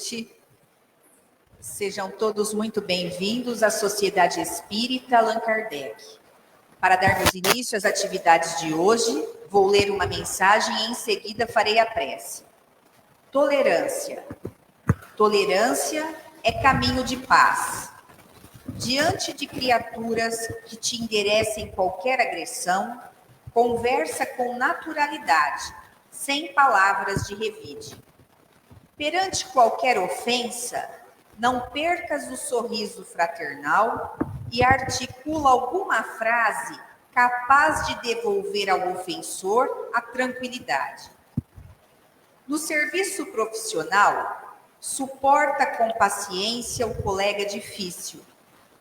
noite. Sejam todos muito bem-vindos à Sociedade Espírita Allan Kardec. Para darmos início às atividades de hoje, vou ler uma mensagem e em seguida farei a prece. Tolerância. Tolerância é caminho de paz. Diante de criaturas que te enderecem qualquer agressão, conversa com naturalidade, sem palavras de revide. Perante qualquer ofensa, não percas o sorriso fraternal e articula alguma frase capaz de devolver ao ofensor a tranquilidade. No serviço profissional, suporta com paciência o colega difícil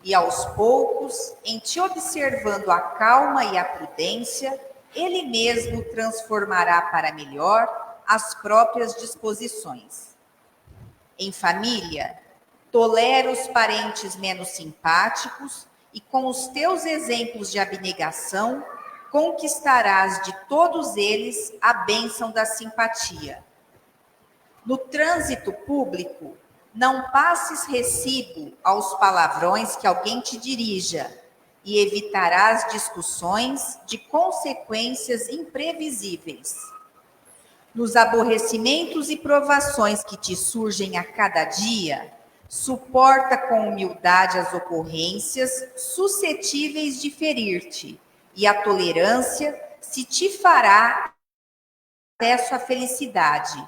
e, aos poucos, em te observando a calma e a prudência, ele mesmo transformará para melhor as próprias disposições. Em família, tolera os parentes menos simpáticos e, com os teus exemplos de abnegação, conquistarás de todos eles a bênção da simpatia. No trânsito público, não passes recibo aos palavrões que alguém te dirija e evitarás discussões de consequências imprevisíveis. Nos aborrecimentos e provações que te surgem a cada dia, suporta com humildade as ocorrências suscetíveis de ferir-te, e a tolerância se te fará acesso à felicidade,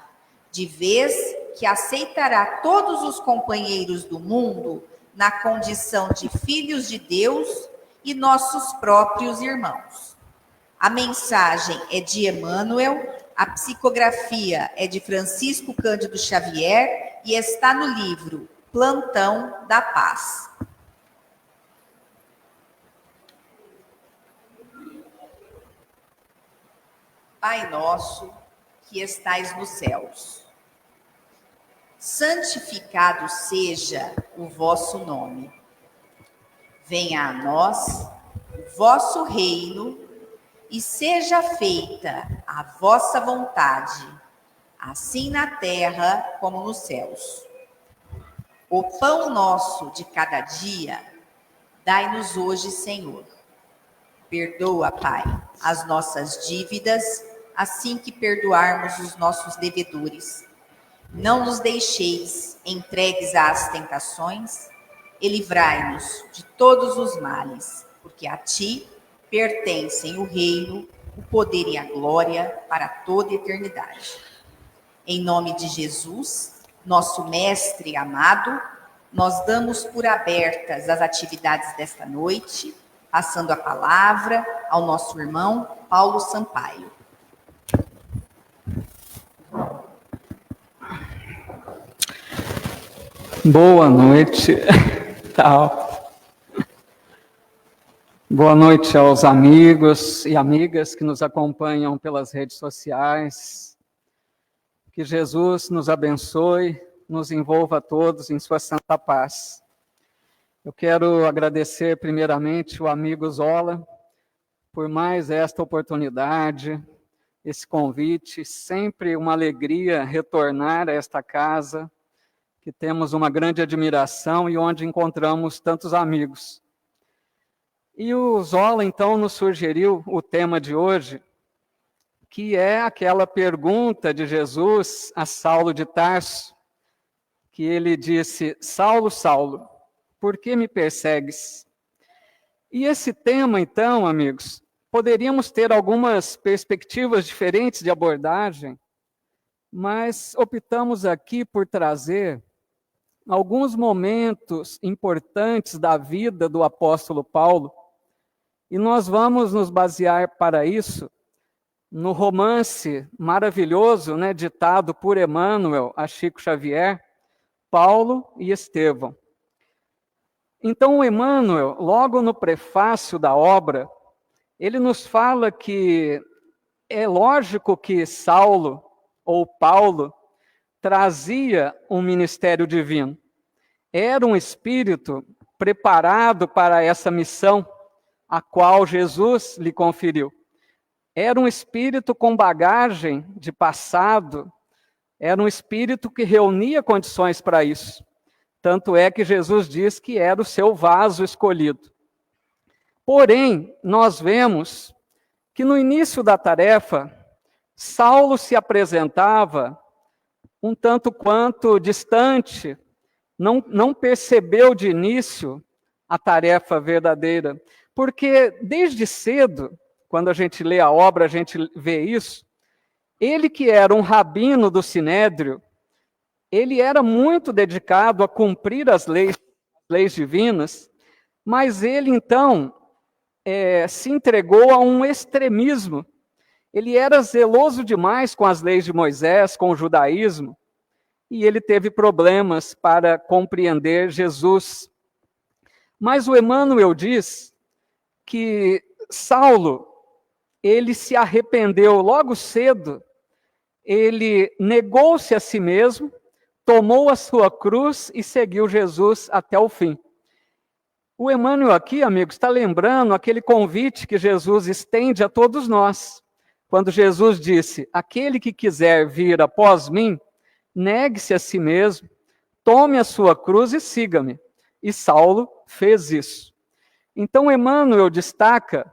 de vez que aceitará todos os companheiros do mundo na condição de filhos de Deus e nossos próprios irmãos. A mensagem é de Emmanuel, a psicografia é de Francisco Cândido Xavier e está no livro Plantão da Paz. Pai nosso, que estais nos céus, santificado seja o vosso nome. Venha a nós o vosso reino e seja feita a vossa vontade, assim na terra como nos céus. O pão nosso de cada dia, dai-nos hoje, Senhor. Perdoa, Pai, as nossas dívidas, assim que perdoarmos os nossos devedores. Não nos deixeis entregues às tentações e livrai-nos de todos os males, porque a Ti pertencem o reino, o poder e a glória para toda a eternidade. Em nome de Jesus, nosso Mestre amado, nós damos por abertas as atividades desta noite, passando a palavra ao nosso irmão Paulo Sampaio. Boa noite. Boa noite aos amigos e amigas que nos acompanham pelas redes sociais. Que Jesus nos abençoe, nos envolva a todos em sua santa paz. Eu quero agradecer primeiramente o amigo Zola por mais esta oportunidade, esse convite. Sempre uma alegria retornar a esta casa, que temos uma grande admiração e onde encontramos tantos amigos. E o Zola, então, nos sugeriu o tema de hoje, que é aquela pergunta de Jesus a Saulo de Tarso, que ele disse: Saulo, Saulo, por que me persegues? E esse tema, então, amigos, poderíamos ter algumas perspectivas diferentes de abordagem, mas optamos aqui por trazer alguns momentos importantes da vida do apóstolo Paulo, e nós vamos nos basear para isso no romance maravilhoso, ditado por Emmanuel a Chico Xavier, Paulo e Estevão. Então, o Emmanuel, logo no prefácio da obra, ele nos fala que é lógico que Saulo, ou Paulo, trazia um ministério divino. Era um espírito preparado para essa missão, a qual Jesus lhe conferiu. Era um espírito com bagagem de passado, Era um espírito que reunia condições para isso. Tanto é que Jesus diz que era o seu vaso escolhido. Porém, nós vemos que no início da tarefa, Saulo se apresentava um tanto quanto distante, não percebeu de início a tarefa verdadeira, porque desde cedo, quando a gente lê a obra, a gente vê isso, ele que era um rabino do Sinédrio, ele era muito dedicado a cumprir as leis divinas, mas ele então se entregou a um extremismo. Ele era zeloso demais com as leis de Moisés, com o judaísmo, e ele teve problemas para compreender Jesus. Mas o Emmanuel diz que Saulo, ele se arrependeu logo cedo, ele negou-se a si mesmo, tomou a sua cruz e seguiu Jesus até o fim. O Emmanuel aqui, amigos, está lembrando aquele convite que Jesus estende a todos nós. Quando Jesus disse, aquele que quiser vir após mim, negue-se a si mesmo, tome a sua cruz e siga-me. E Saulo fez isso. Então Emmanuel destaca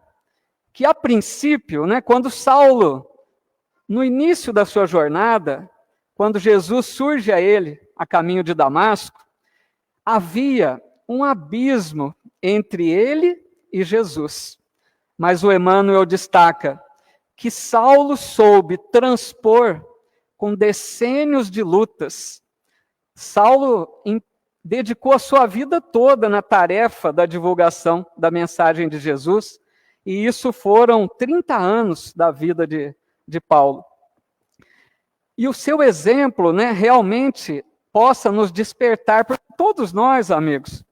que a princípio, quando Saulo, no início da sua jornada, quando Jesus surge a ele a caminho de Damasco, havia um abismo entre ele e Jesus. Mas o Emmanuel destaca que Saulo soube transpor com decênios de lutas. Saulo dedicou a sua vida toda na tarefa da divulgação da mensagem de Jesus, e isso foram 30 anos da vida de Paulo. E o seu exemplo, realmente possa nos despertar, porque todos nós, amigos,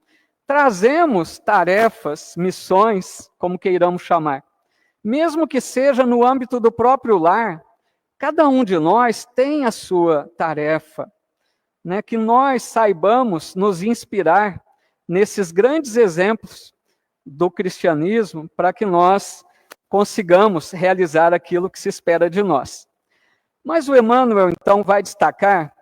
trazemos tarefas, missões, como queiramos chamar. Mesmo que seja no âmbito do próprio lar, cada um de nós tem a sua tarefa, que nós saibamos nos inspirar nesses grandes exemplos do cristianismo para que nós consigamos realizar aquilo que se espera de nós. Mas o Emmanuel, então, vai destacar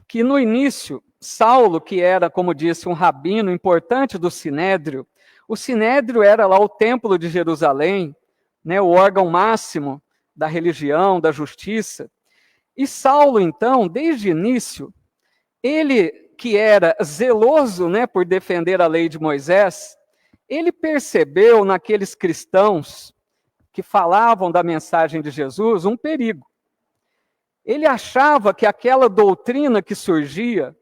que no início, Saulo, que era, como disse, um rabino importante do Sinédrio, o Sinédrio era lá o templo de Jerusalém, o órgão máximo da religião, da justiça. E Saulo, então, desde o início, ele que era zeloso por defender a lei de Moisés, ele percebeu naqueles cristãos que falavam da mensagem de Jesus um perigo. Ele achava que aquela doutrina que surgia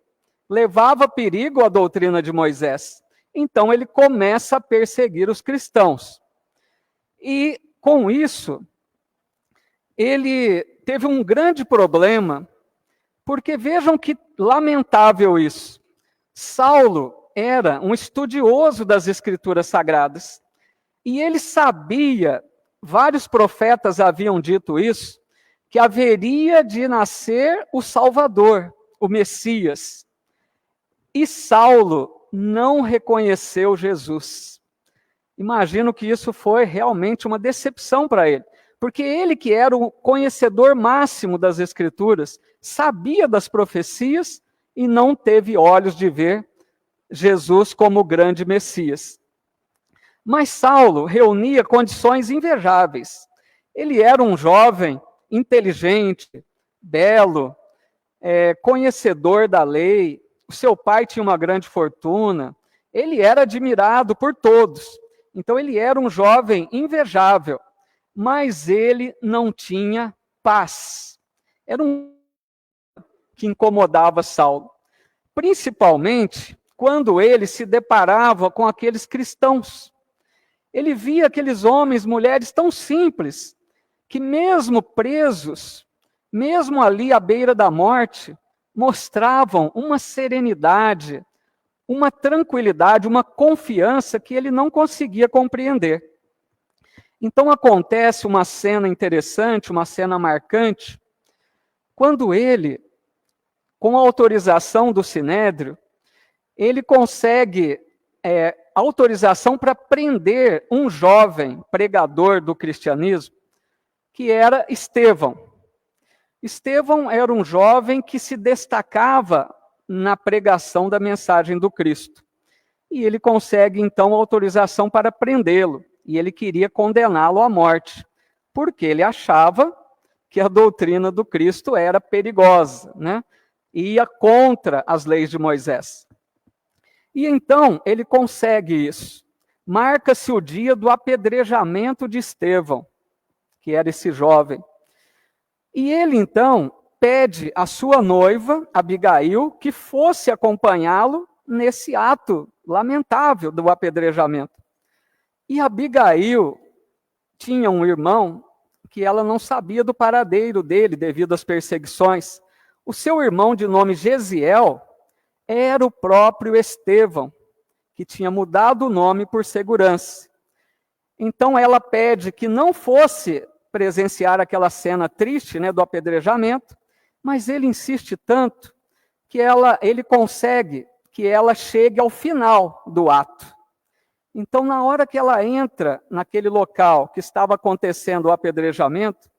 levava perigo à doutrina de Moisés. Então ele começa a perseguir os cristãos. E com isso, ele teve um grande problema, porque vejam que lamentável isso. Saulo era um estudioso das Escrituras Sagradas, e ele sabia, vários profetas haviam dito isso, que haveria de nascer o Salvador, o Messias. E Saulo não reconheceu Jesus. Imagino que isso foi realmente uma decepção para ele, porque ele que era o conhecedor máximo das Escrituras, sabia das profecias e não teve olhos de ver Jesus como o grande Messias. Mas Saulo reunia condições invejáveis. Ele era um jovem inteligente, belo, conhecedor da lei, o seu pai tinha uma grande fortuna, ele era admirado por todos. Então ele era um jovem invejável, mas ele não tinha paz. Era um que incomodava Saulo, principalmente quando ele se deparava com aqueles cristãos. Ele via aqueles homens, mulheres tão simples, que mesmo presos, mesmo ali à beira da morte, mostravam uma serenidade, uma tranquilidade, uma confiança que ele não conseguia compreender. Então acontece uma cena interessante, uma cena marcante, quando ele, com a autorização do Sinédrio, ele consegue autorização para prender um jovem pregador do cristianismo, que era Estevão. Estevão era um jovem que se destacava na pregação da mensagem do Cristo. E ele consegue, então, autorização para prendê-lo. E ele queria condená-lo à morte, porque ele achava que a doutrina do Cristo era perigosa, né? Ia contra as leis de Moisés. E então ele consegue isso. Marca-se o dia do apedrejamento de Estevão, que era esse jovem. E ele então pede à sua noiva, Abigail, que fosse acompanhá-lo nesse ato lamentável do apedrejamento. E Abigail tinha um irmão que ela não sabia do paradeiro dele devido às perseguições. O seu irmão, de nome Gesiel, era o próprio Estevão, que tinha mudado o nome por segurança. Então ela pede que não fosse presenciar aquela cena triste, né, do apedrejamento, mas ele insiste tanto que ele consegue que ela chegue ao final do ato. Então, na hora que ela entra naquele local que estava acontecendo o apedrejamento,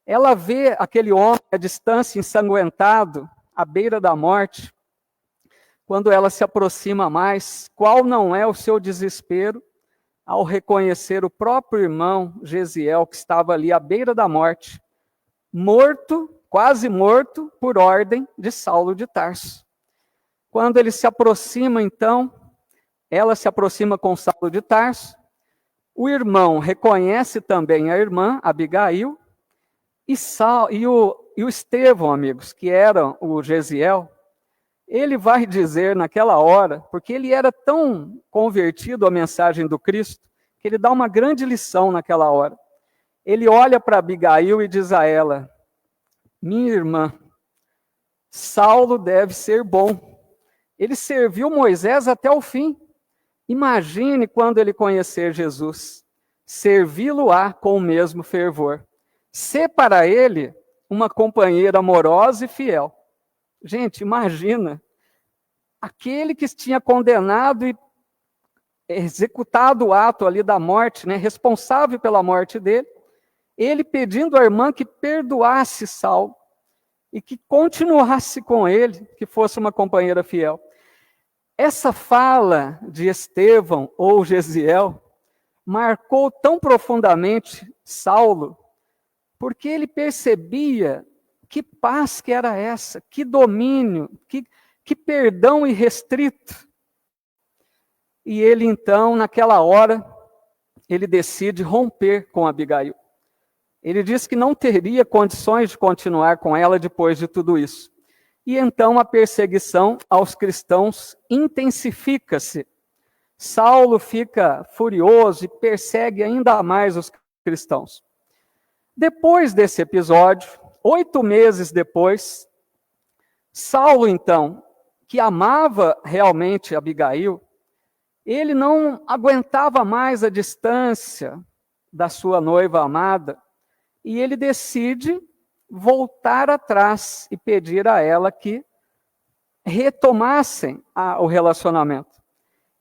ela vê aquele homem à distância, ensanguentado, à beira da morte. Quando ela se aproxima mais, qual não é o seu desespero ao reconhecer o próprio irmão Gesiel, que estava ali à beira da morte, morto, quase morto, por ordem de Saulo de Tarso. Quando ele se aproxima, então, ela se aproxima com Saulo de Tarso, o irmão reconhece também a irmã, Abigail, e o Estevão, amigos, que era o Gesiel, ele vai dizer naquela hora, porque ele era tão convertido à mensagem do Cristo, que ele dá uma grande lição naquela hora. Ele olha para Abigail e diz a ela: minha irmã, Saulo deve ser bom. Ele serviu Moisés até o fim. Imagine quando ele conhecer Jesus, servi-lo-á com o mesmo fervor. Ser para ele uma companheira amorosa e fiel. Gente, imagina, aquele que tinha condenado e executado o ato ali da morte, né, responsável pela morte dele, ele pedindo à irmã que perdoasse Saulo e que continuasse com ele, que fosse uma companheira fiel. Essa fala de Estevão ou Gesiel marcou tão profundamente Saulo, porque ele percebia que paz que era essa, que domínio, que perdão irrestrito. E ele então, naquela hora, ele decide romper com Abigail. Ele diz que não teria condições de continuar com ela depois de tudo isso. E então a perseguição aos cristãos intensifica-se. Saulo fica furioso e persegue ainda mais os cristãos. Depois desse episódio, 8 meses depois, Saulo, então, que amava realmente Abigail, ele não aguentava mais a distância da sua noiva amada, e ele decide voltar atrás e pedir a ela que retomassem o relacionamento.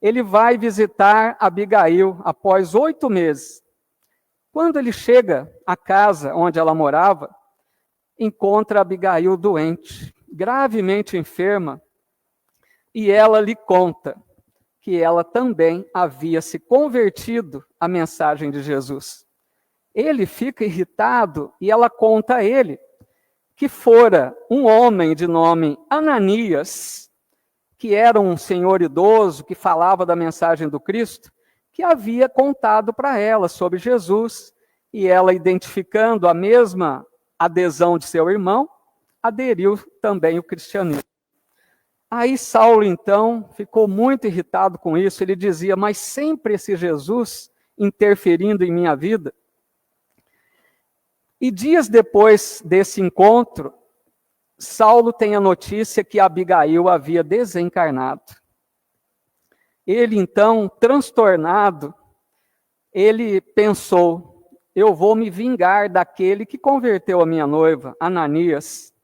Ele vai visitar Abigail após 8 meses. Quando ele chega à casa onde ela morava, encontra Abigail doente, gravemente enferma, e ela lhe conta que ela também havia se convertido à mensagem de Jesus. Ele fica irritado e ela conta a ele que fora um homem de nome Ananias, que era um senhor idoso que falava da mensagem do Cristo, que havia contado para ela sobre Jesus, e ela, identificando a mesma adesão de seu irmão, aderiu também ao cristianismo. Aí Saulo, então, ficou muito irritado com isso. Ele dizia: mas sempre esse Jesus interferindo em minha vida. E dias depois desse encontro, Saulo tem a notícia que Abigail havia desencarnado. Ele, então, transtornado, ele pensou: eu vou me vingar daquele que converteu a minha noiva, Ananias.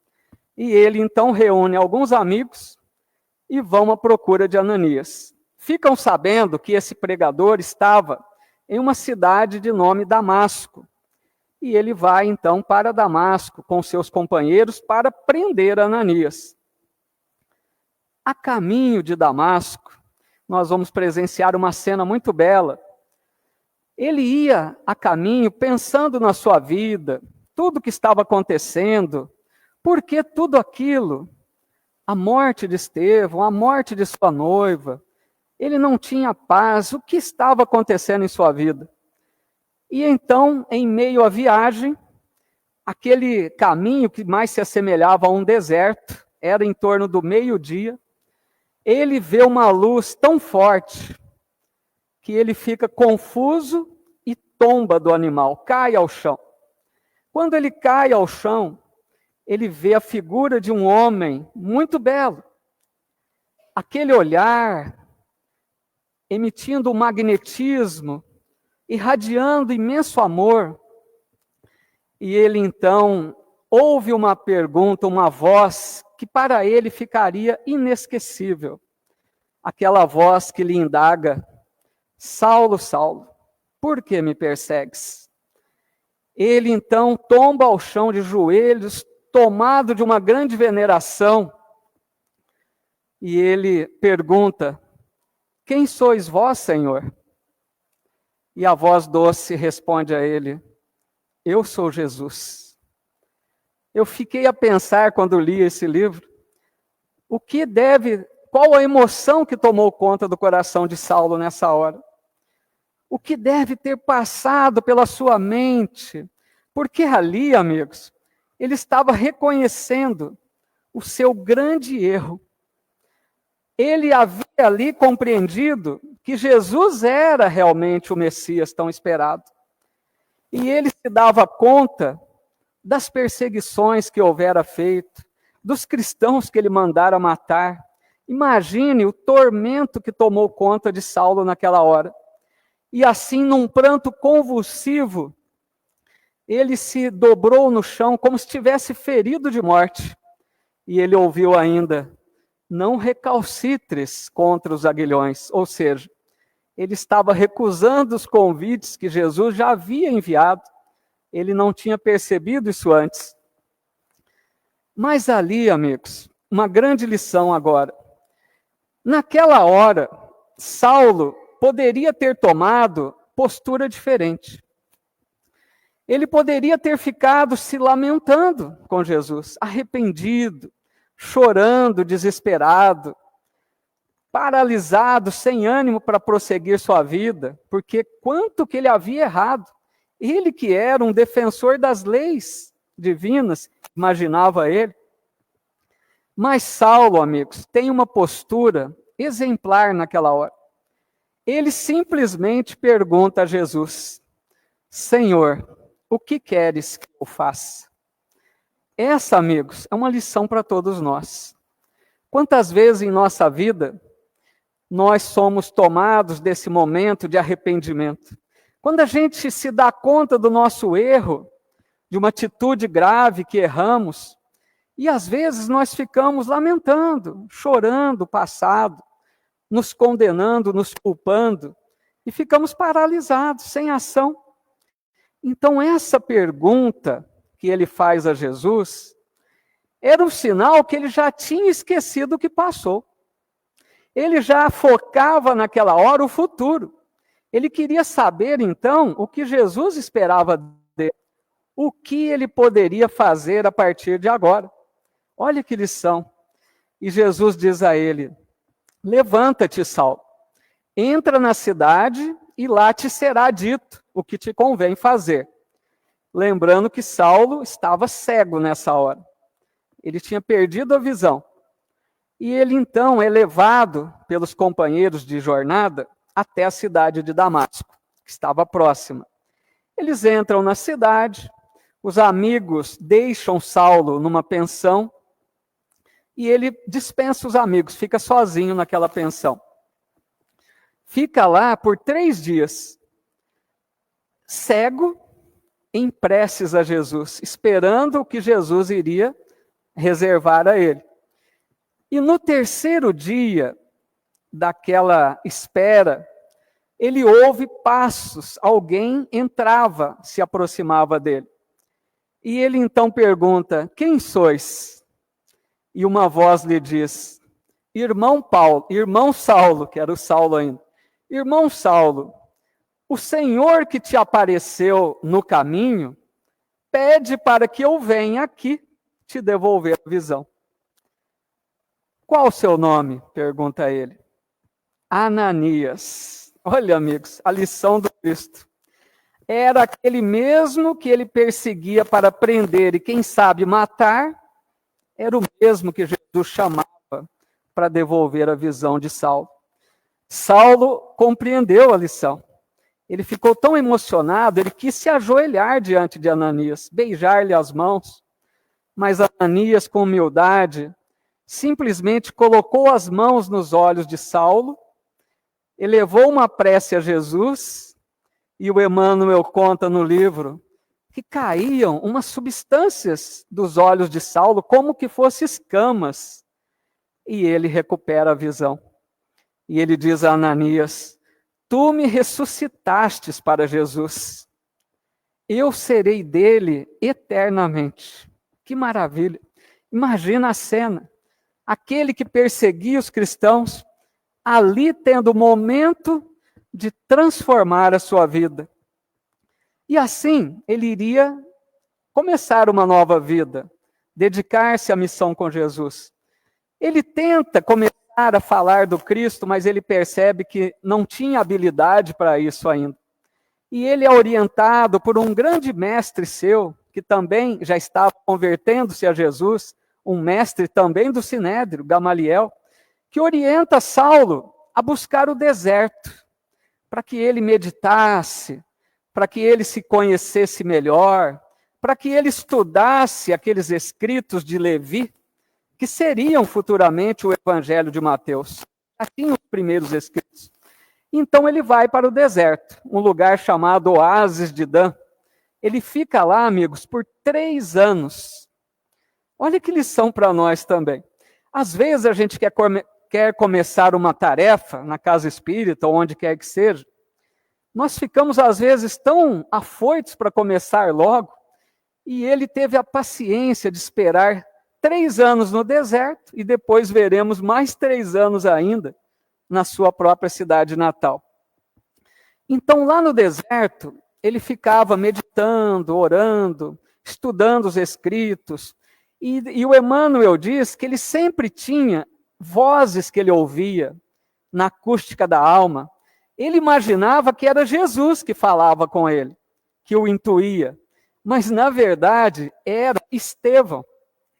E ele, então, reúne alguns amigos e vão à procura de Ananias. Ficam sabendo que esse pregador estava em uma cidade de nome Damasco. E ele vai, então, para Damasco com seus companheiros para prender Ananias. A caminho de Damasco, nós vamos presenciar uma cena muito bela. Ele ia a caminho pensando na sua vida, tudo que estava acontecendo, porque tudo aquilo, a morte de Estevão, a morte de sua noiva, ele não tinha paz, o que estava acontecendo em sua vida? E então, em meio à viagem, aquele caminho que mais se assemelhava a um deserto, era em torno do meio-dia, ele vê uma luz tão forte que ele fica confuso e tomba do animal, cai ao chão. Quando ele cai ao chão, ele vê a figura de um homem muito belo. Aquele olhar, emitindo um magnetismo, irradiando imenso amor. E ele então ouve uma pergunta, uma voz que para ele ficaria inesquecível. Aquela voz que lhe indaga: Saulo, Saulo, por que me persegues? Ele então tomba ao chão de joelhos, tomado de uma grande veneração, e ele pergunta: quem sois vós, Senhor? E a voz doce responde a ele: eu sou Jesus. Eu fiquei a pensar quando li esse livro, qual a emoção que tomou conta do coração de Saulo nessa hora? O que deve ter passado pela sua mente? Porque ali, amigos, ele estava reconhecendo o seu grande erro. Ele havia ali compreendido que Jesus era realmente o Messias tão esperado. E ele se dava conta das perseguições que houvera feito, dos cristãos que ele mandara matar. Imagine o tormento que tomou conta de Saulo naquela hora. E assim, num pranto convulsivo, ele se dobrou no chão como se estivesse ferido de morte. E ele ouviu ainda: não recalcitres contra os aguilhões. Ou seja, ele estava recusando os convites que Jesus já havia enviado. Ele não tinha percebido isso antes. Mas ali, amigos, uma grande lição agora. Naquela hora, Saulo poderia ter tomado postura diferente. Ele poderia ter ficado se lamentando com Jesus, arrependido, chorando, desesperado, paralisado, sem ânimo para prosseguir sua vida, porque quanto que ele havia errado. Ele que era um defensor das leis divinas, imaginava ele. Mas Saulo, amigos, tem uma postura exemplar naquela hora. Ele simplesmente pergunta a Jesus: Senhor, o que queres que eu faça? Essa, amigos, é uma lição para todos nós. Quantas vezes em nossa vida nós somos tomados desse momento de arrependimento? Quando a gente se dá conta do nosso erro, de uma atitude grave que erramos, e às vezes nós ficamos lamentando, chorando o passado, nos condenando, nos culpando, e ficamos paralisados, sem ação. Então essa pergunta que ele faz a Jesus era um sinal que ele já tinha esquecido o que passou. Ele já focava naquela hora o futuro. Ele queria saber, então, o que Jesus esperava dele, o que ele poderia fazer a partir de agora. Olha que lição. E Jesus diz a ele: levanta-te, Saulo, entra na cidade e lá te será dito o que te convém fazer. Lembrando que Saulo estava cego nessa hora. Ele tinha perdido a visão. E ele então é levado pelos companheiros de jornada até a cidade de Damasco, que estava próxima. Eles entram na cidade, os amigos deixam Saulo numa pensão, e ele dispensa os amigos, fica sozinho naquela pensão. Fica lá por 3 dias, cego, em preces a Jesus, esperando o que Jesus iria reservar a ele. E no 3º dia daquela espera, ele ouve passos, alguém entrava, se aproximava dele. E ele então pergunta: quem sois? E uma voz lhe diz: irmão Saulo, que era o Saulo ainda. Irmão Saulo, o Senhor que te apareceu no caminho pede para que eu venha aqui te devolver a visão. Qual o seu nome? Pergunta ele. Ananias. Olha, amigos, a lição do Cristo. Era aquele mesmo que ele perseguia para prender e, quem sabe, matar, era o mesmo que Jesus chamava para devolver a visão de Saulo. Saulo compreendeu a lição. Ele ficou tão emocionado, ele quis se ajoelhar diante de Ananias, beijar-lhe as mãos, mas Ananias, com humildade, simplesmente colocou as mãos nos olhos de Saulo, elevou uma prece a Jesus, e o Emmanuel conta no livro que caíam umas substâncias dos olhos de Saulo, como que fossem escamas, e ele recupera a visão. E ele diz a Ananias: tu me ressuscitastes para Jesus, eu serei dele eternamente. Que maravilha! Imagina a cena, aquele que perseguia os cristãos, ali tendo o momento de transformar a sua vida. E assim, ele iria começar uma nova vida, dedicar-se à missão com Jesus. Ele tenta começar a falar do Cristo, mas ele percebe que não tinha habilidade para isso ainda. E ele é orientado por um grande mestre seu, que também já estava convertendo-se a Jesus, um mestre também do Sinédrio, Gamaliel, que orienta Saulo a buscar o deserto, para que ele meditasse, para que ele se conhecesse melhor, para que ele estudasse aqueles escritos de Levi, que seriam futuramente o Evangelho de Mateus. Assim os primeiros escritos. Então ele vai para o deserto, um lugar chamado Oásis de Dan. Ele fica lá, amigos, por 3 anos. Olha que lição para nós também. Às vezes a gente quer começar uma tarefa na casa espírita, ou onde quer que seja, nós ficamos às vezes tão afoitos para começar logo, e ele teve a paciência de esperar 3 anos no deserto, e depois veremos mais 3 anos ainda na sua própria cidade natal. Então, lá no deserto, ele ficava meditando, orando, estudando os escritos, e o Emmanuel diz que ele sempre tinha vozes que ele ouvia na acústica da alma. Ele imaginava que era Jesus que falava com ele, que o intuía, mas na verdade era Estevão,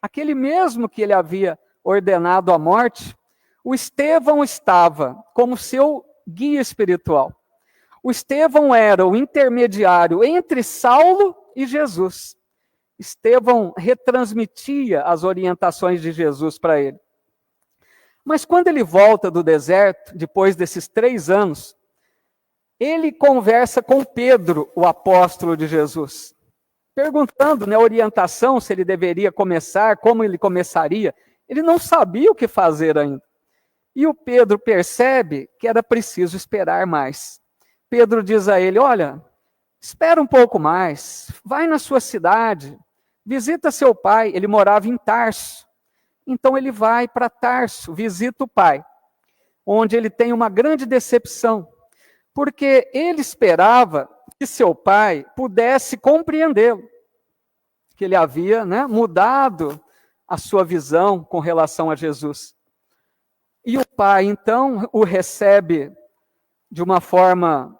aquele mesmo que ele havia ordenado à morte. O Estevão estava como seu guia espiritual. O Estevão era o intermediário entre Saulo e Jesus. Estevão retransmitia as orientações de Jesus para ele. Mas quando ele volta do deserto, depois desses 3 anos, ele conversa com Pedro, o apóstolo de Jesus, perguntando, a orientação, se ele deveria começar, como ele começaria. Ele não sabia o que fazer ainda. E o Pedro percebe que era preciso esperar mais. Pedro diz a ele: olha, espera um pouco mais, vai na sua cidade, visita seu pai. Ele morava em Tarso. Então ele vai para Tarso, visita o pai, onde ele tem uma grande decepção, porque ele esperava que seu pai pudesse compreendê-lo, que ele havia mudado a sua visão com relação a Jesus. E o pai, então, o recebe de uma forma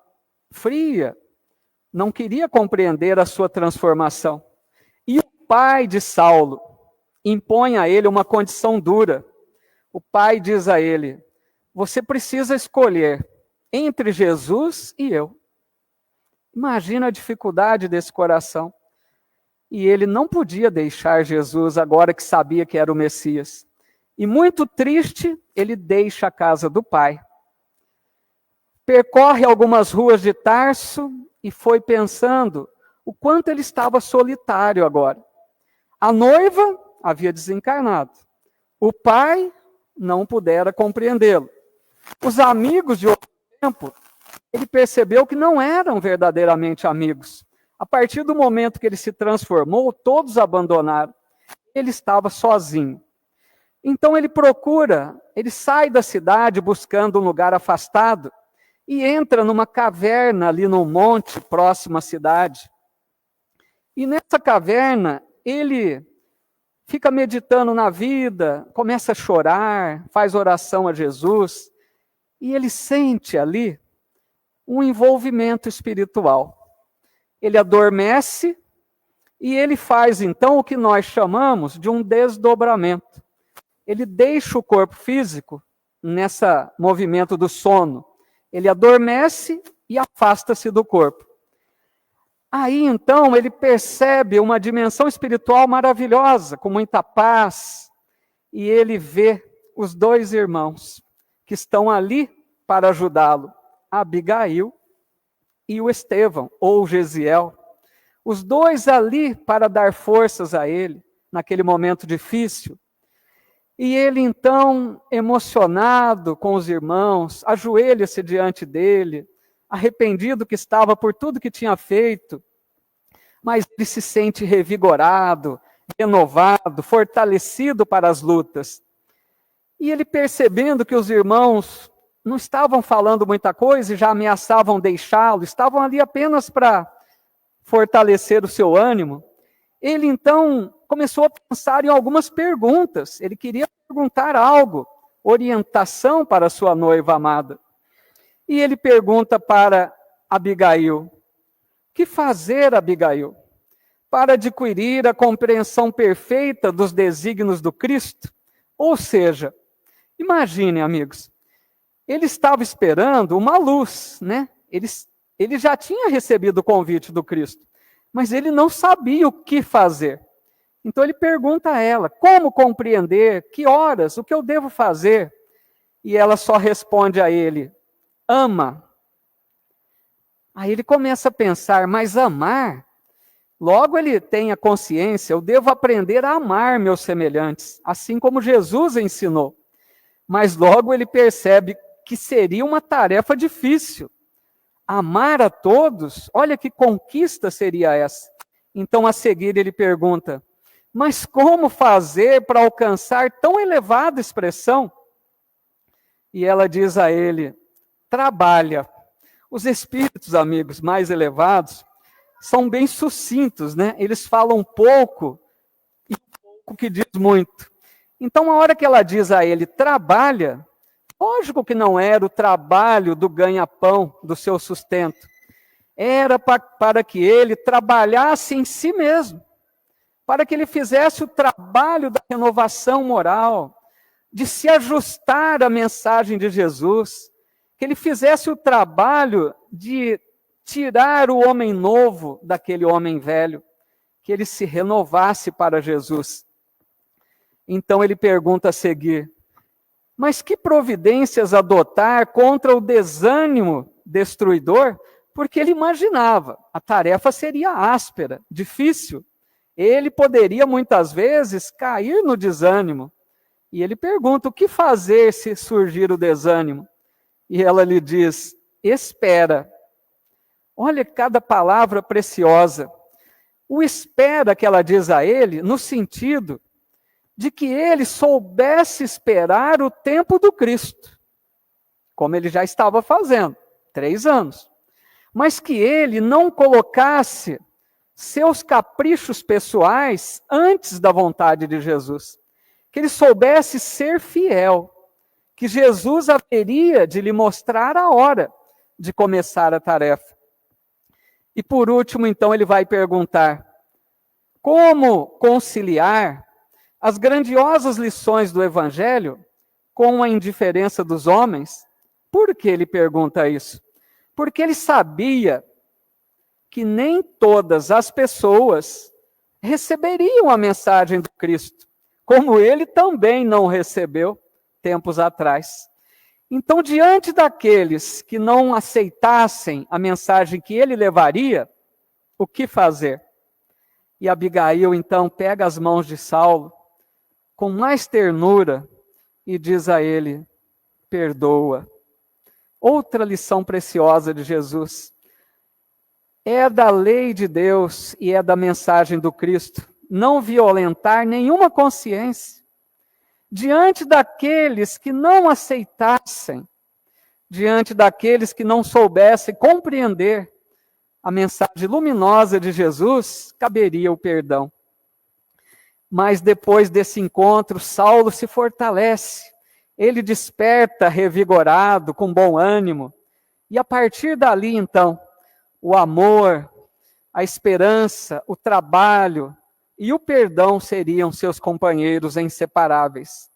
fria, não queria compreender a sua transformação. E o pai de Saulo impõe a ele uma condição dura. O pai diz a ele: você precisa escolher entre Jesus e eu. Imagina a dificuldade desse coração. E ele não podia deixar Jesus agora que sabia que era o Messias. E muito triste, ele deixa a casa do pai. Percorre algumas ruas de Tarso e foi pensando o quanto ele estava solitário agora. A noiva havia desencarnado. O pai não pudera compreendê-lo. Os amigos de outro tempo, ele percebeu que não eram verdadeiramente amigos. A partir do momento que ele se transformou, todos abandonaram. Ele estava sozinho. Então ele sai da cidade buscando um lugar afastado e entra numa caverna ali no monte próximo à cidade. E nessa caverna, ele fica meditando na vida, começa a chorar, faz oração a Jesus, e ele sente ali um envolvimento espiritual. Ele adormece e ele faz então o que nós chamamos de um desdobramento. Ele deixa o corpo físico nesse movimento do sono. Ele adormece e afasta-se do corpo. Aí, então, ele percebe uma dimensão espiritual maravilhosa, com muita paz, e ele vê os dois irmãos que estão ali para ajudá-lo, Abigail e o Estevão, ou Gesiel. Os dois ali para dar forças a ele, naquele momento difícil. E ele, então, emocionado com os irmãos, ajoelha-se diante dele, arrependido que estava por tudo que tinha feito, mas ele se sente revigorado, renovado, fortalecido para as lutas. E ele percebendo que os irmãos não estavam falando muita coisa e já ameaçavam deixá-lo, estavam ali apenas para fortalecer o seu ânimo, ele então começou a pensar em algumas perguntas. Ele queria perguntar algo, orientação para sua noiva amada. E ele pergunta para Abigail: que fazer, Abigail, para adquirir a compreensão perfeita dos desígnios do Cristo? Ou seja, imagine, amigos, ele estava esperando uma luz, né? Ele já tinha recebido o convite do Cristo, mas ele não sabia o que fazer. Então ele pergunta a ela: como compreender? Que horas? O que eu devo fazer? E ela só responde a ele: ama. Aí ele começa a pensar: mas amar? Logo ele tem a consciência, eu devo aprender a amar meus semelhantes, assim como Jesus ensinou. Mas logo ele percebe que seria uma tarefa difícil. Amar a todos, olha que conquista seria essa. Então a seguir ele pergunta: mas como fazer para alcançar tão elevada expressão? E ela diz a ele: trabalha. Os espíritos, amigos, mais elevados, são bem sucintos, né? Eles falam pouco e pouco que diz muito. Então, a hora que ela diz a ele, trabalha, lógico que não era o trabalho do ganha-pão, do seu sustento. Era para que ele trabalhasse em si mesmo, para que ele fizesse o trabalho da renovação moral, de se ajustar à mensagem de Jesus, que ele fizesse o trabalho de tirar o homem novo daquele homem velho, que ele se renovasse para Jesus. Então ele pergunta a seguir: mas que providências adotar contra o desânimo destruidor? Porque ele imaginava, a tarefa seria áspera, difícil. Ele poderia muitas vezes cair no desânimo. E ele pergunta: o que fazer se surgir o desânimo? E ela lhe diz: espera. Olha cada palavra preciosa. O espera que ela diz a ele, no sentido de que ele soubesse esperar o tempo do Cristo, como ele já estava fazendo, 3 anos. Mas que ele não colocasse seus caprichos pessoais antes da vontade de Jesus. Que ele soubesse ser fiel, que Jesus haveria de lhe mostrar a hora de começar a tarefa. E por último, então, ele vai perguntar: como conciliar as grandiosas lições do Evangelho com a indiferença dos homens? Por que ele pergunta isso? Porque ele sabia que nem todas as pessoas receberiam a mensagem do Cristo, como ele também não recebeu tempos atrás. Então, diante daqueles que não aceitassem a mensagem que ele levaria, o que fazer? E Abigail, então, pega as mãos de Saulo com mais ternura e diz a ele: perdoa. Outra lição preciosa de Jesus. é da lei de Deus e é da mensagem do Cristo não violentar nenhuma consciência diante daqueles que não aceitassem, diante daqueles que não soubessem compreender a mensagem luminosa de Jesus, caberia o perdão. Mas depois desse encontro, Saulo se fortalece, ele desperta revigorado, com bom ânimo, e a partir dali, então, o amor, a esperança, o trabalho e o perdão seriam seus companheiros inseparáveis.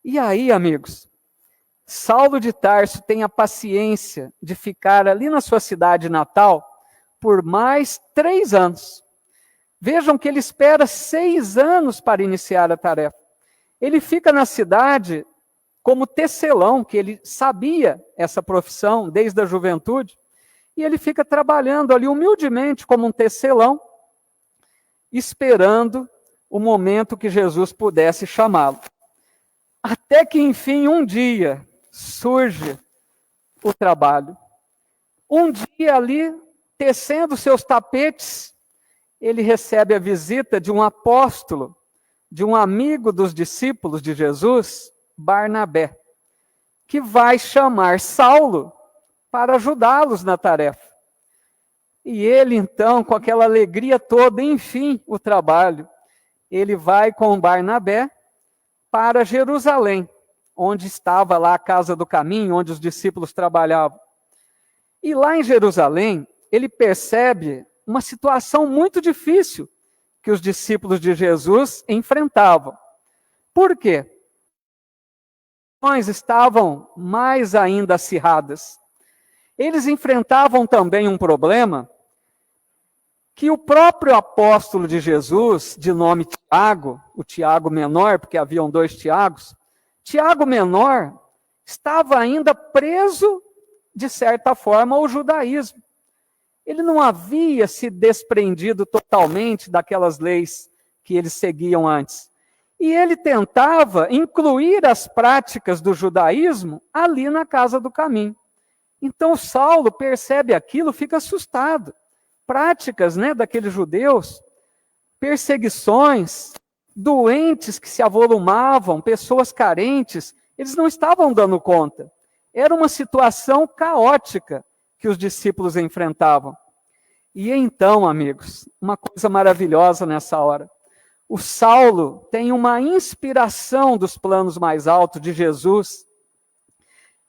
E aí, amigos, Saulo de Tarso tem a paciência de ficar ali na sua cidade natal por mais 3 anos. Vejam que ele espera 6 anos para iniciar a tarefa. Ele fica na cidade como tecelão, que ele sabia essa profissão desde a juventude, e ele fica trabalhando ali humildemente como um tecelão, esperando o momento que Jesus pudesse chamá-lo. Até que, enfim, um dia surge o trabalho. Um dia ali, tecendo seus tapetes, ele recebe a visita de um apóstolo, de um amigo dos discípulos de Jesus, Barnabé, que vai chamar Saulo para ajudá-los na tarefa. E ele, então, com aquela alegria toda, enfim, o trabalho, ele vai com Barnabé para Jerusalém, onde estava lá a casa do caminho, onde os discípulos trabalhavam. E lá em Jerusalém, ele percebe uma situação muito difícil que os discípulos de Jesus enfrentavam. Por quê? As estavam mais ainda acirradas. Eles enfrentavam também um problema que o próprio apóstolo de Jesus, de nome Tiago, o Tiago menor, porque haviam 2 Tiagos, Tiago menor estava ainda preso, de certa forma, ao judaísmo. Ele não havia se desprendido totalmente daquelas leis que eles seguiam antes. E ele tentava incluir as práticas do judaísmo ali na casa do caminho. Então Saulo percebe aquilo, fica assustado. Práticas, daqueles judeus, perseguições, doentes que se avolumavam, pessoas carentes, eles não estavam dando conta. Era uma situação caótica que os discípulos enfrentavam. E então, amigos, uma coisa maravilhosa nessa hora. O Saulo tem uma inspiração dos planos mais altos de Jesus.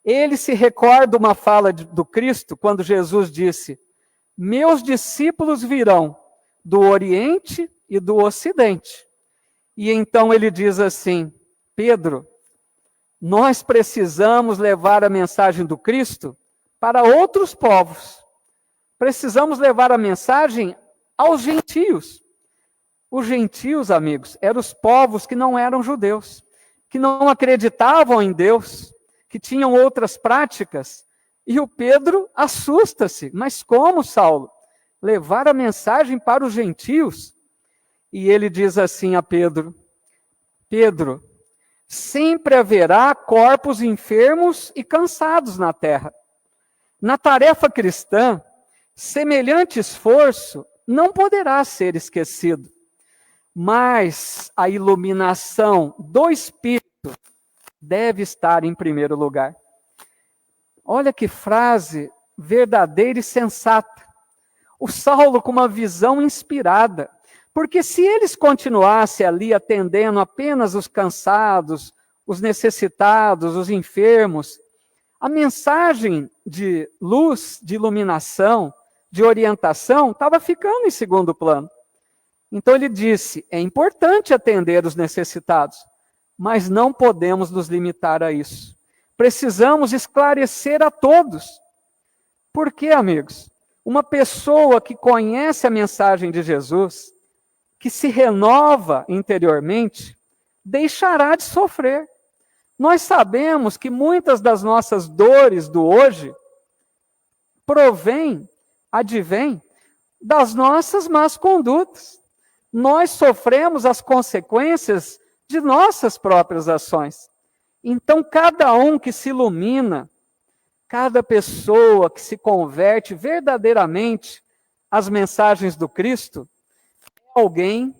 Ele se recorda uma fala do Cristo, quando Jesus disse: meus discípulos virão do Oriente e do Ocidente. E então ele diz assim: Pedro, nós precisamos levar a mensagem do Cristo para outros povos. Precisamos levar a mensagem aos gentios. Os gentios, amigos, eram os povos que não eram judeus, que não acreditavam em Deus, que tinham outras práticas. E o Pedro assusta-se. Mas como, Saulo? Levar a mensagem para os gentios? E ele diz assim a Pedro: Pedro, sempre haverá corpos enfermos e cansados na terra. Na tarefa cristã, semelhante esforço não poderá ser esquecido. Mas a iluminação do Espírito deve estar em primeiro lugar. Olha que frase verdadeira e sensata. O Saulo com uma visão inspirada. Porque se eles continuassem ali atendendo apenas os cansados, os necessitados, os enfermos, a mensagem de luz, de iluminação, de orientação, estava ficando em segundo plano. Então ele disse, é importante atender os necessitados, mas não podemos nos limitar a isso. Precisamos esclarecer a todos. Por quê, amigos? Uma pessoa que conhece a mensagem de Jesus, que se renova interiormente, deixará de sofrer. Nós sabemos que muitas das nossas dores do hoje advêm das nossas más condutas. Nós sofremos as consequências de nossas próprias ações. Então, cada um que se ilumina, cada pessoa que se converte verdadeiramente as mensagens do Cristo, é alguém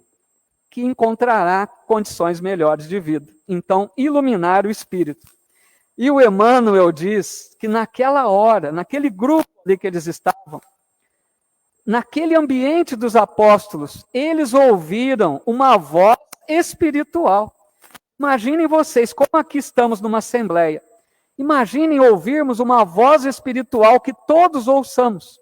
que encontrará condições melhores de vida. Então, iluminar o espírito. E o Emmanuel diz que naquela hora, naquele grupo ali que eles estavam, naquele ambiente dos apóstolos, eles ouviram uma voz espiritual. Imaginem vocês, como aqui estamos numa assembleia. Imaginem ouvirmos uma voz espiritual que todos ouçamos.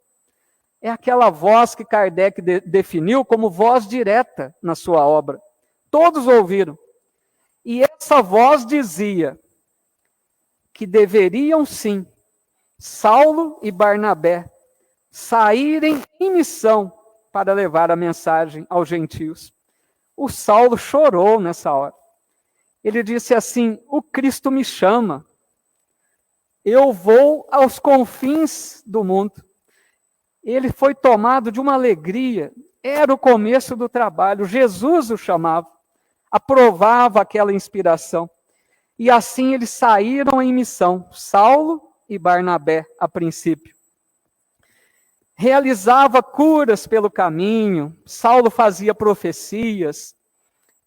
É aquela voz que Kardec definiu como voz direta na sua obra. Todos ouviram. E essa voz dizia que deveriam sim, Saulo e Barnabé, saírem em missão para levar a mensagem aos gentios. O Saulo chorou nessa hora. Ele disse assim: o Cristo me chama. Eu vou aos confins do mundo. Ele foi tomado de uma alegria. Era o começo do trabalho. Jesus o chamava, aprovava aquela inspiração. E assim eles saíram em missão, Saulo e Barnabé, a princípio. Realizava curas pelo caminho, Saulo fazia profecias,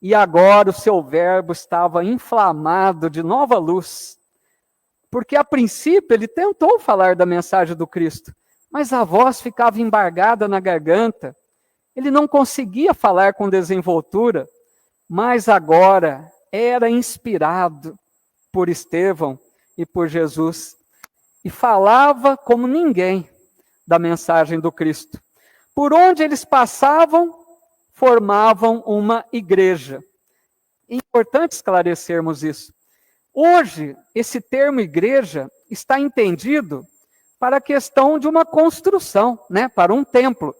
e agora o seu verbo estava inflamado de nova luz. Porque a princípio ele tentou falar da mensagem do Cristo, mas a voz ficava embargada na garganta. Ele não conseguia falar com desenvoltura, mas agora era inspirado por Estevão e por Jesus. E falava como ninguém da mensagem do Cristo. Por onde eles passavam, formavam uma igreja. É importante esclarecermos isso. Hoje, esse termo igreja está entendido para a questão de uma construção, né, para um templo.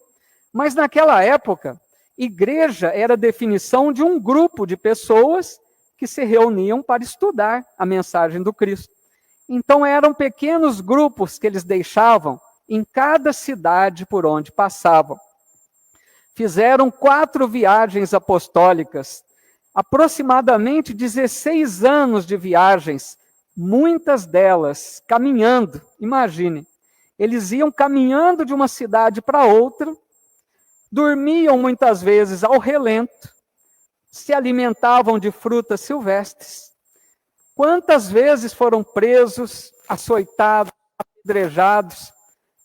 Mas naquela época, igreja era a definição de um grupo de pessoas que se reuniam para estudar a mensagem do Cristo. Então eram pequenos grupos que eles deixavam em cada cidade por onde passavam. Fizeram 4 viagens apostólicas, aproximadamente 16 anos de viagens, muitas delas caminhando. Imagine, eles iam caminhando de uma cidade para outra, dormiam muitas vezes ao relento, se alimentavam de frutas silvestres. Quantas vezes foram presos, açoitados, apedrejados,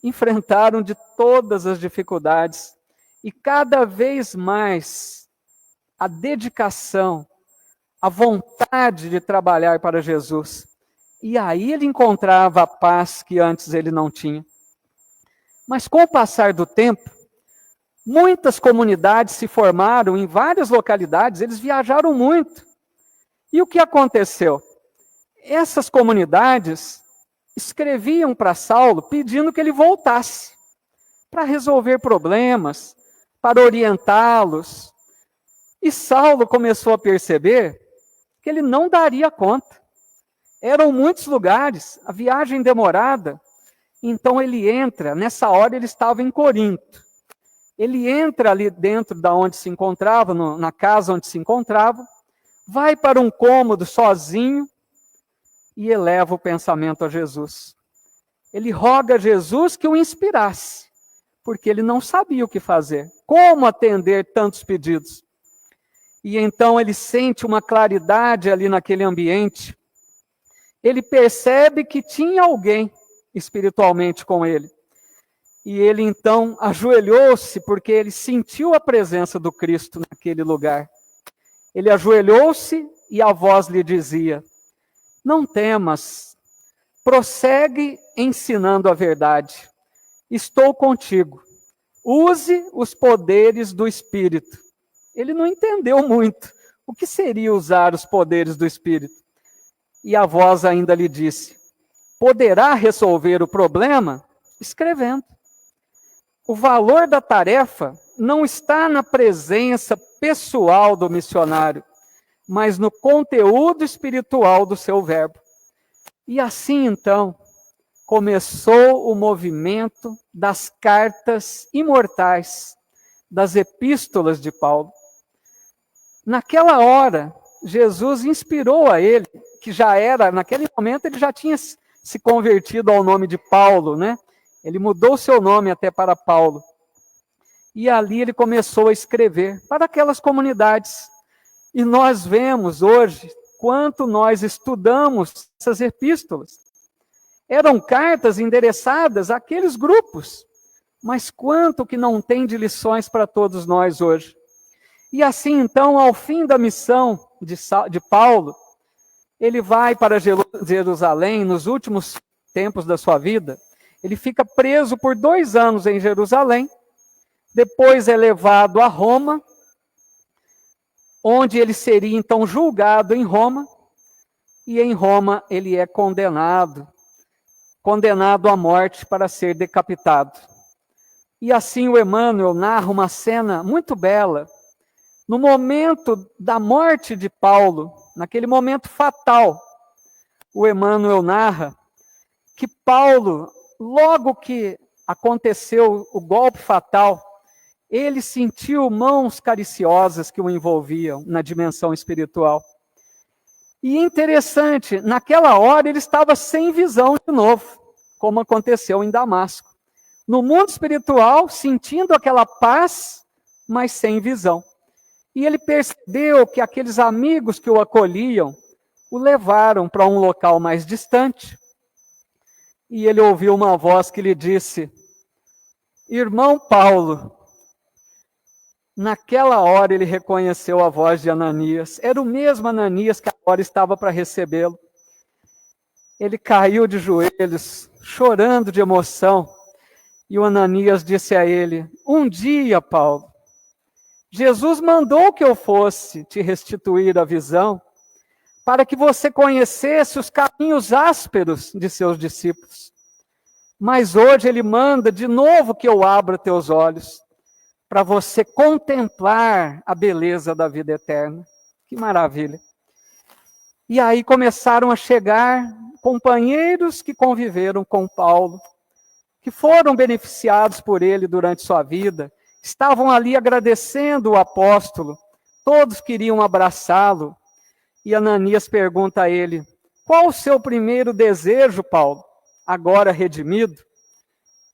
enfrentaram de todas as dificuldades, e cada vez mais a dedicação, a vontade de trabalhar para Jesus. E aí ele encontrava a paz que antes ele não tinha. Mas com o passar do tempo, muitas comunidades se formaram em várias localidades, eles viajaram muito. E o que aconteceu? Essas comunidades escreviam para Saulo pedindo que ele voltasse para resolver problemas, para orientá-los. E Saulo começou a perceber que ele não daria conta. Eram muitos lugares, a viagem demorada. Então ele entra, nessa hora ele estava em Corinto. Ele entra ali dentro da onde se encontrava, na casa onde se encontrava, vai para um cômodo sozinho e eleva o pensamento a Jesus. Ele roga a Jesus que o inspirasse, porque ele não sabia o que fazer, como atender tantos pedidos. E então ele sente uma claridade ali naquele ambiente. Ele percebe que tinha alguém espiritualmente com ele. E ele então ajoelhou-se, porque ele sentiu a presença do Cristo naquele lugar. Ele ajoelhou-se e a voz lhe dizia: não temas, prossegue ensinando a verdade. Estou contigo. Use os poderes do Espírito. Ele não entendeu muito o que seria usar os poderes do Espírito. E a voz ainda lhe disse: poderá resolver o problema escrevendo. O valor da tarefa não está na presença pessoal do missionário, mas no conteúdo espiritual do seu verbo. E assim, então, começou o movimento das cartas imortais, das epístolas de Paulo. Naquela hora, Jesus inspirou a ele, que já era, naquele momento ele já tinha se convertido ao nome de Paulo, né? Ele mudou seu nome até para Paulo. E ali ele começou a escrever para aquelas comunidades. E nós vemos hoje quanto nós estudamos essas epístolas. Eram cartas endereçadas àqueles grupos, mas quanto que não tem de lições para todos nós hoje. E assim, então, ao fim da missão de Paulo, ele vai para Jerusalém, nos últimos tempos da sua vida. Ele fica preso por 2 anos em Jerusalém, depois é levado a Roma, onde ele seria então julgado em Roma, e em Roma ele é condenado à morte para ser decapitado. E assim o Emmanuel narra uma cena muito bela. No momento da morte de Paulo, naquele momento fatal, o Emmanuel narra que Paulo, logo que aconteceu o golpe fatal, ele sentiu mãos cariciosas que o envolviam na dimensão espiritual. E interessante, naquela hora ele estava sem visão de novo, como aconteceu em Damasco. No mundo espiritual, sentindo aquela paz, mas sem visão. E ele percebeu que aqueles amigos que o acolhiam o levaram para um local mais distante. E ele ouviu uma voz que lhe disse: irmão Paulo. Naquela hora ele reconheceu a voz de Ananias. Era o mesmo Ananias que agora estava para recebê-lo. Ele caiu de joelhos, chorando de emoção. E o Ananias disse a ele: um dia, Paulo, Jesus mandou que eu fosse te restituir a visão, para que você conhecesse os caminhos ásperos de seus discípulos. Mas hoje ele manda de novo que eu abra teus olhos, para você contemplar a beleza da vida eterna. Que maravilha! E aí começaram a chegar companheiros que conviveram com Paulo, que foram beneficiados por ele durante sua vida, estavam ali agradecendo o apóstolo, todos queriam abraçá-lo. E Ananias pergunta a ele: qual o seu primeiro desejo, Paulo, agora redimido?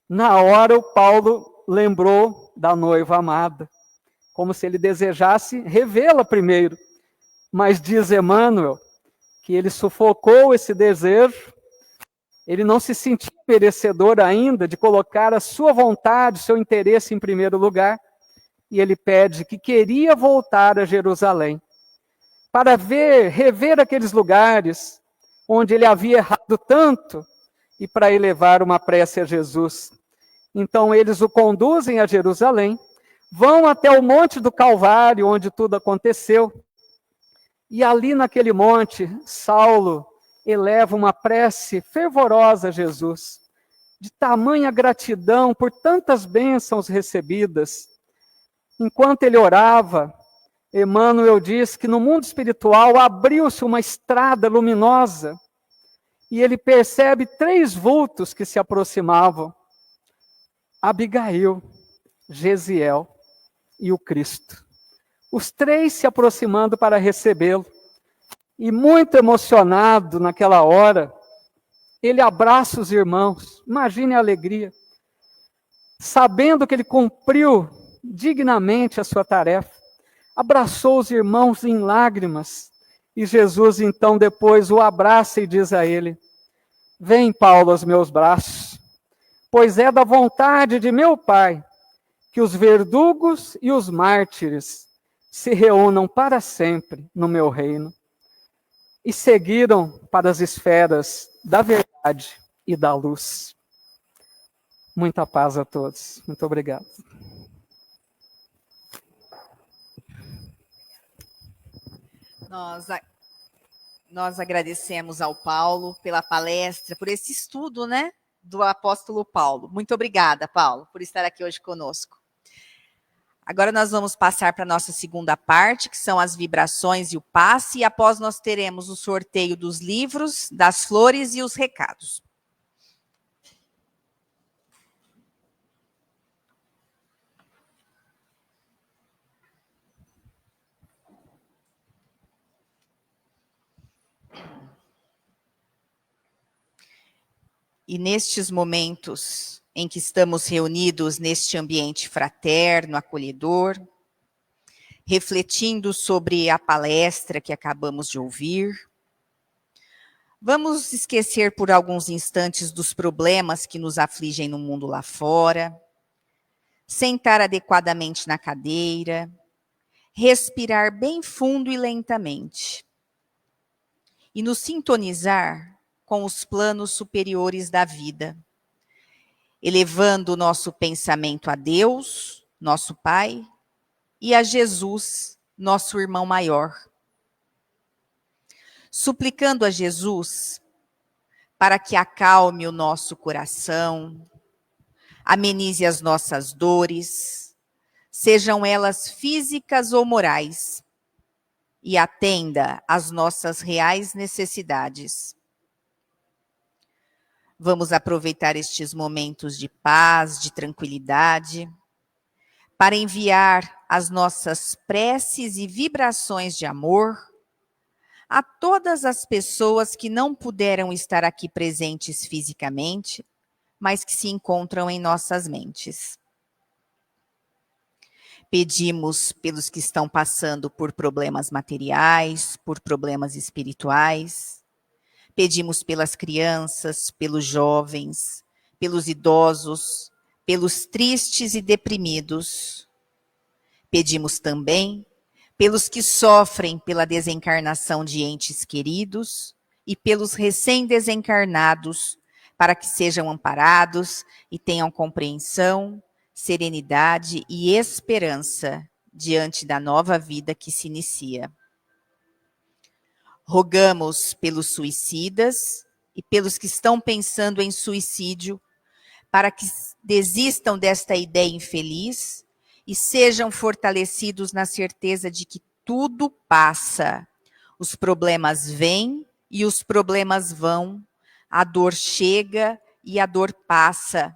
Na hora o Paulo lembrou da noiva amada, como se ele desejasse revê-la primeiro. Mas diz Emmanuel que ele sufocou esse desejo, ele não se sentia merecedor ainda de colocar a sua vontade, seu interesse em primeiro lugar, e ele pede que queria voltar a Jerusalém, para rever aqueles lugares onde ele havia errado tanto, e para elevar uma prece a Jesus. Então eles o conduzem a Jerusalém, vão até o Monte do Calvário, onde tudo aconteceu, e ali naquele monte, Saulo eleva uma prece fervorosa a Jesus, de tamanha gratidão por tantas bênçãos recebidas. Enquanto ele orava, Emmanuel diz que no mundo espiritual abriu-se uma estrada luminosa, e ele percebe 3 vultos que se aproximavam: Abigail, Gesiel e o Cristo. Os 3 se aproximando para recebê-lo. E muito emocionado naquela hora, ele abraça os irmãos. Imagine a alegria. Sabendo que ele cumpriu dignamente a sua tarefa, abraçou os irmãos em lágrimas. E Jesus então depois o abraça e diz a ele: vem, Paulo, aos meus braços, pois é da vontade de meu Pai que os verdugos e os mártires se reúnam para sempre no meu reino. E seguiram para as esferas da verdade e da luz. Muita paz a todos. Muito obrigado. Nós agradecemos ao Paulo pela palestra, por esse estudo, né, do apóstolo Paulo. Muito obrigada, Paulo, por estar aqui hoje conosco. Agora nós vamos passar para a nossa segunda parte, que são as vibrações e o passe, e após nós teremos o sorteio dos livros, das flores e os recados. E nestes momentos em que estamos reunidos neste ambiente fraterno, acolhedor, refletindo sobre a palestra que acabamos de ouvir. Vamos esquecer por alguns instantes dos problemas que nos afligem no mundo lá fora, sentar adequadamente na cadeira, respirar bem fundo e lentamente, e nos sintonizar com os planos superiores da vida, elevando o nosso pensamento a Deus, nosso Pai, e a Jesus, nosso irmão maior. Suplicando a Jesus para que acalme o nosso coração, amenize as nossas dores, sejam elas físicas ou morais, e atenda às nossas reais necessidades. Vamos aproveitar estes momentos de paz, de tranquilidade, para enviar as nossas preces e vibrações de amor a todas as pessoas que não puderam estar aqui presentes fisicamente, mas que se encontram em nossas mentes. Pedimos pelos que estão passando por problemas materiais, por problemas espirituais. Pedimos pelas crianças, pelos jovens, pelos idosos, pelos tristes e deprimidos. Pedimos também pelos que sofrem pela desencarnação de entes queridos e pelos recém-desencarnados, para que sejam amparados e tenham compreensão, serenidade e esperança diante da nova vida que se inicia. Rogamos pelos suicidas e pelos que estão pensando em suicídio, para que desistam desta ideia infeliz e sejam fortalecidos na certeza de que tudo passa. Os problemas vêm e os problemas vão, a dor chega e a dor passa.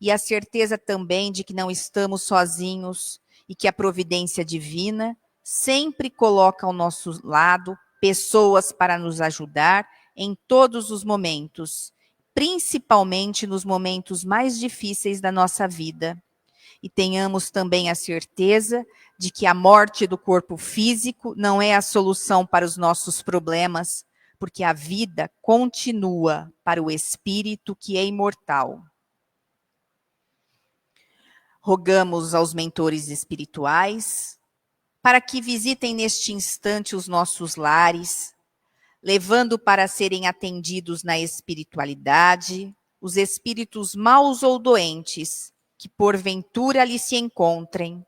E a certeza também de que não estamos sozinhos e que a providência divina sempre coloca ao nosso lado pessoas para nos ajudar em todos os momentos, principalmente nos momentos mais difíceis da nossa vida. E tenhamos também a certeza de que a morte do corpo físico não é a solução para os nossos problemas, porque a vida continua para o espírito que é imortal. Rogamos aos mentores espirituais para que visitem neste instante os nossos lares, levando para serem atendidos na espiritualidade os espíritos maus ou doentes que porventura ali se encontrem,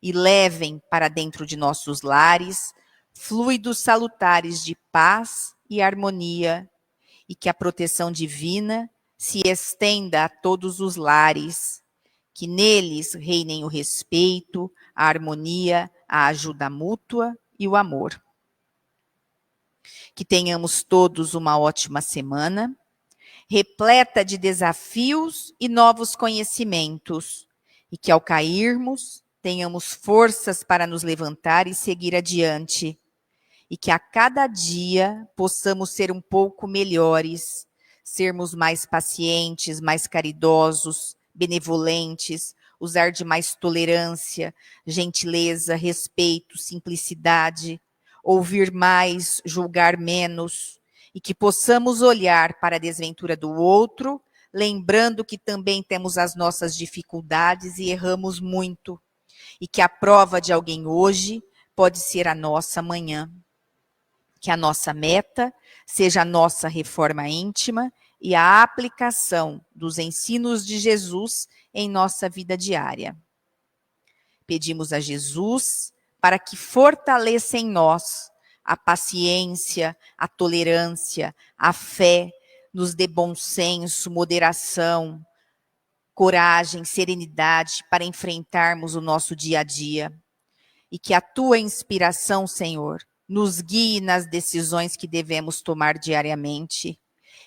e levem para dentro de nossos lares fluidos salutares de paz e harmonia, e que a proteção divina se estenda a todos os lares, que neles reinem o respeito, a harmonia, a ajuda mútua e o amor. Que tenhamos todos uma ótima semana, repleta de desafios e novos conhecimentos, e que ao cairmos, tenhamos forças para nos levantar e seguir adiante, e que a cada dia possamos ser um pouco melhores, sermos mais pacientes, mais caridosos, benevolentes, usar de mais tolerância, gentileza, respeito, simplicidade, ouvir mais, julgar menos, e que possamos olhar para a desventura do outro, lembrando que também temos as nossas dificuldades e erramos muito, e que a prova de alguém hoje pode ser a nossa amanhã. Que a nossa meta seja a nossa reforma íntima e a aplicação dos ensinos de Jesus em nossa vida diária. Pedimos a Jesus para que fortaleça em nós a paciência, a tolerância, a fé, nos dê bom senso, moderação, coragem, serenidade para enfrentarmos o nosso dia a dia. E que a tua inspiração, Senhor, nos guie nas decisões que devemos tomar diariamente.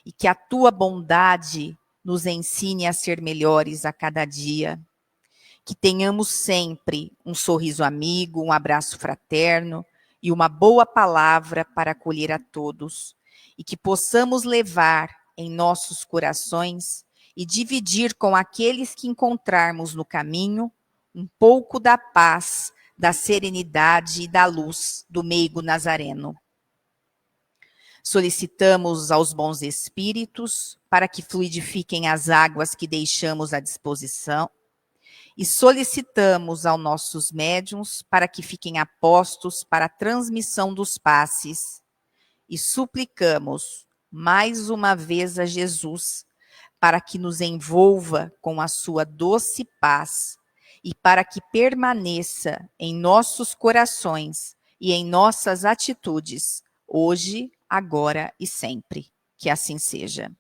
E que a tua bondade nos ensine a ser melhores a cada dia. Que tenhamos sempre um sorriso amigo, um abraço fraterno e uma boa palavra para acolher a todos. E que possamos levar em nossos corações e dividir com aqueles que encontrarmos no caminho um pouco da paz, da serenidade e da luz do meigo nazareno. Solicitamos aos bons espíritos para que fluidifiquem as águas que deixamos à disposição e solicitamos aos nossos médiuns para que fiquem apostos para a transmissão dos passes e suplicamos mais uma vez a Jesus para que nos envolva com a sua doce paz e para que permaneça em nossos corações e em nossas atitudes, hoje, agora e sempre. Que assim seja.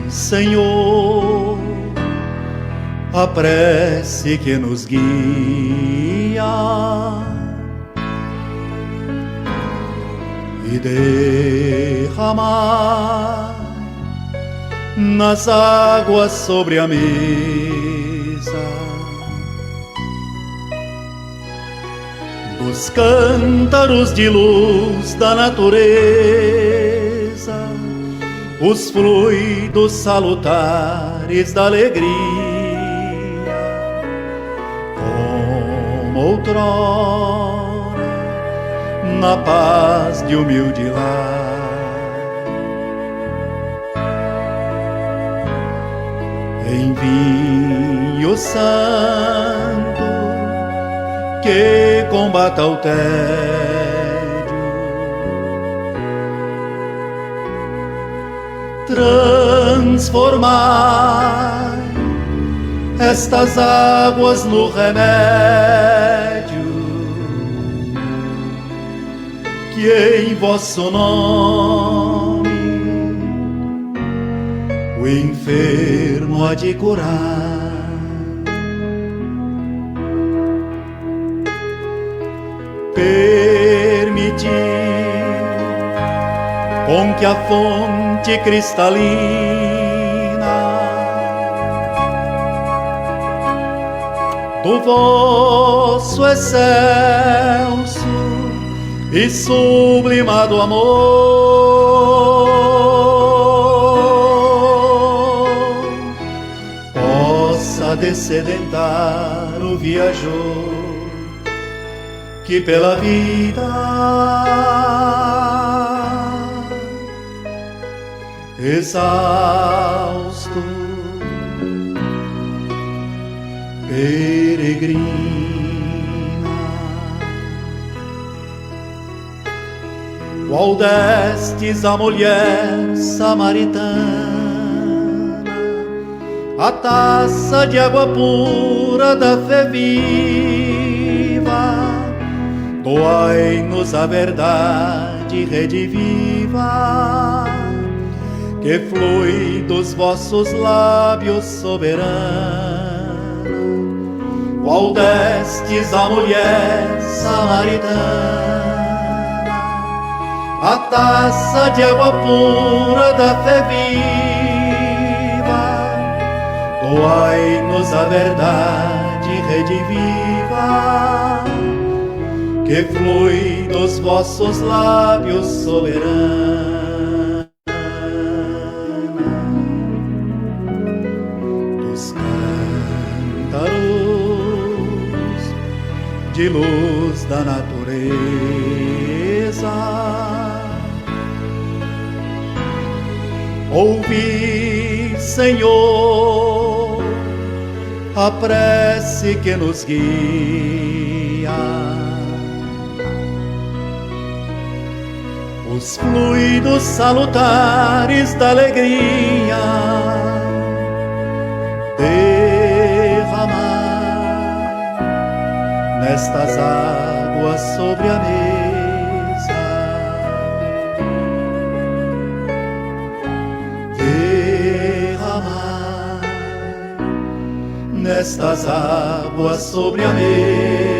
Senhor, a prece que nos guia e derramar nas águas sobre a mesa dos cântaros de luz da natureza, os fluidos salutares da alegria, como outrora, na paz de humilde lar. Em vinho santo que combata o tédio, transformai estas águas no remédio que em vosso nome o enfermo há de curar. Permitir com que a fonte cristalina do vosso excelso e sublimado amor possa descedentar o viajor que pela vida exausto peregrina. Qual destes a mulher samaritana, a taça de água pura da fé viva, doai-nos a verdade rediviva que flui dos vossos lábios soberano. Qual destes a mulher samaritana, a taça de água pura da fé viva, doai-nos a verdade rediviva que flui dos vossos lábios soberano. De luz da natureza, ouvi, Senhor, a prece que nos guia, os fluidos salutares da alegria nestas águas sobre a mesa. Derramai nestas águas sobre a mesa.